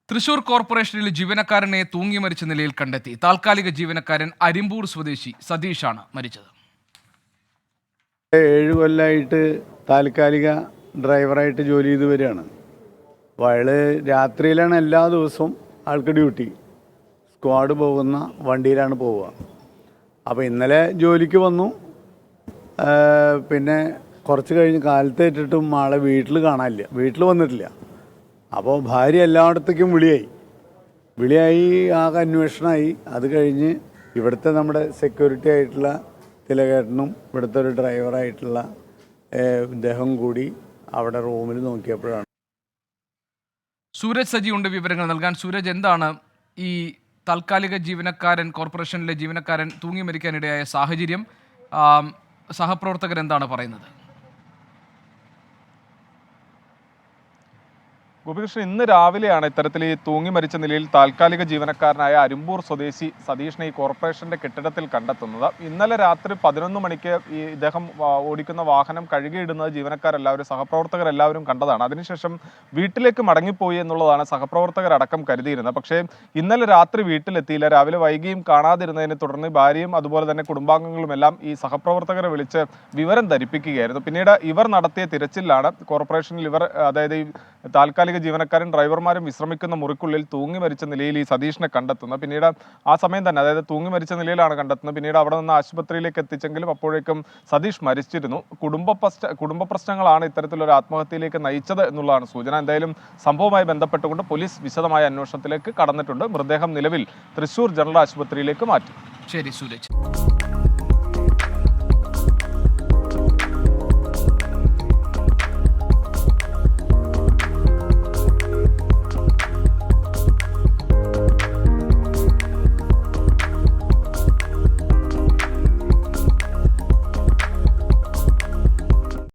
തൃശൂർ കോർപ്പറേഷനിൽ ജീവനക്കാരനെ തൂങ്ങി മരിച്ച നിലയിൽ കണ്ടെത്തി. താൽക്കാലിക ജീവനക്കാരൻ അരിമ്പൂർ സ്വദേശി സതീഷാണ് മരിച്ചത്. 7 കൊല്ലമായിട്ട് താൽക്കാലിക ഡ്രൈവറായിട്ട് ജോലി ചെയ്ത് വരികയാണ്. അപ്പോൾ അയാൾ രാത്രിയിലാണ് എല്ലാ ദിവസവും ആൾക്ക് ഡ്യൂട്ടി. സ്ക്വാഡ് പോകുന്ന വണ്ടിയിലാണ് പോവുക. അപ്പോൾ ഇന്നലെ ജോലിക്ക് വന്നു. പിന്നെ കുറച്ച് കഴിഞ്ഞ് കാലത്ത് ഇട്ടിട്ടും ആളെ വീട്ടിൽ കാണാനില്ല, വീട്ടിൽ വന്നിട്ടില്ല. അപ്പോൾ ഭാര്യ എല്ലായിടത്തേക്കും വിളിയായി ആകെ അന്വേഷണമായി. അത് കഴിഞ്ഞ് ഇവിടുത്തെ നമ്മുടെ സെക്യൂരിറ്റി ആയിട്ടുള്ള തിലകേട്ടനും ഇവിടുത്തെ ഒരു ഡ്രൈവറായിട്ടുള്ള ഇദ്ദേഹം കൂടി അവിടെ റൂമിൽ നോക്കിയപ്പോഴാണ്. സൂരജ് സജി ഉണ്ട് വിവരങ്ങൾ നൽകാൻ. സൂരജ്, എന്താണ് ഈ താൽക്കാലിക ജീവനക്കാരൻ, കോർപ്പറേഷനിലെ ജീവനക്കാരൻ തൂങ്ങി മരിക്കാനിടയായ സാഹചര്യം? സഹപ്രവർത്തകർ എന്താണ് പറയുന്നത്? ഗോപികൃഷ്ണൻ, ഇന്ന് രാവിലെയാണ് ഇത്തരത്തിൽ ഈ തൂങ്ങി മരിച്ച നിലയിൽ താൽക്കാലിക ജീവനക്കാരനായ അരിമ്പൂർ സ്വദേശി സതീഷിനെ ഈ കോർപ്പറേഷന്റെ കെട്ടിടത്തിൽ കണ്ടെത്തുന്നത്. ഇന്നലെ രാത്രി 11 മണിക്ക് ഈ ഇദ്ദേഹം ഓടിക്കുന്ന വാഹനം കഴുകിയിടുന്നത് ജീവനക്കാരെല്ലാവരും, സഹപ്രവർത്തകരെല്ലാവരും കണ്ടതാണ്. അതിനുശേഷം വീട്ടിലേക്ക് മടങ്ങിപ്പോയി എന്നുള്ളതാണ് സഹപ്രവർത്തകരടക്കം കരുതിയിരുന്നത്. പക്ഷേ ഇന്നലെ രാത്രി വീട്ടിലെത്തിയില്ല. രാവിലെ വൈകിയും കാണാതിരുന്നതിനെ തുടർന്ന് ഭാര്യയും അതുപോലെ തന്നെ കുടുംബാംഗങ്ങളും എല്ലാം ഈ സഹപ്രവർത്തകരെ വിളിച്ച് വിവരം ധരിപ്പിക്കുകയായിരുന്നു. പിന്നീട് ഇവർ നടത്തിയ തിരച്ചിലാണ് കോർപ്പറേഷനിൽ അതായത് ഈ താൽക്കാലിക ജീവനക്കാരും ഡ്രൈവർമാരും വിശ്രമിക്കുന്ന മുറിക്കുള്ളിൽ തൂങ്ങി മരിച്ച നിലയിൽ ഈ സതീഷിനെ കണ്ടെത്തുന്നത്. പിന്നീട് ആ സമയം തന്നെ, അതായത് തൂങ്ങി മരിച്ച നിലയിലാണ് കണ്ടെത്തുന്നത്. പിന്നീട് അവിടെ നിന്ന് ആശുപത്രിയിലേക്ക് എത്തിച്ചെങ്കിലും അപ്പോഴേക്കും സതീഷ് മരിച്ചിരുന്നു. കുടുംബ പ്രശ്നങ്ങളാണ് ഇത്തരത്തിലൊരു ആത്മഹത്യയിലേക്ക് നയിച്ചത് എന്നുള്ളതാണ് സൂചന. എന്തായാലും സംഭവവുമായി ബന്ധപ്പെട്ടുകൊണ്ട് പോലീസ് വിശദമായ അന്വേഷണത്തിലേക്ക് കടന്നിട്ടുണ്ട്. മൃതദേഹം നിലവിൽ തൃശൂർ ജനറൽ ആശുപത്രിയിലേക്ക് മാറ്റി. ശരി സൂരജ്.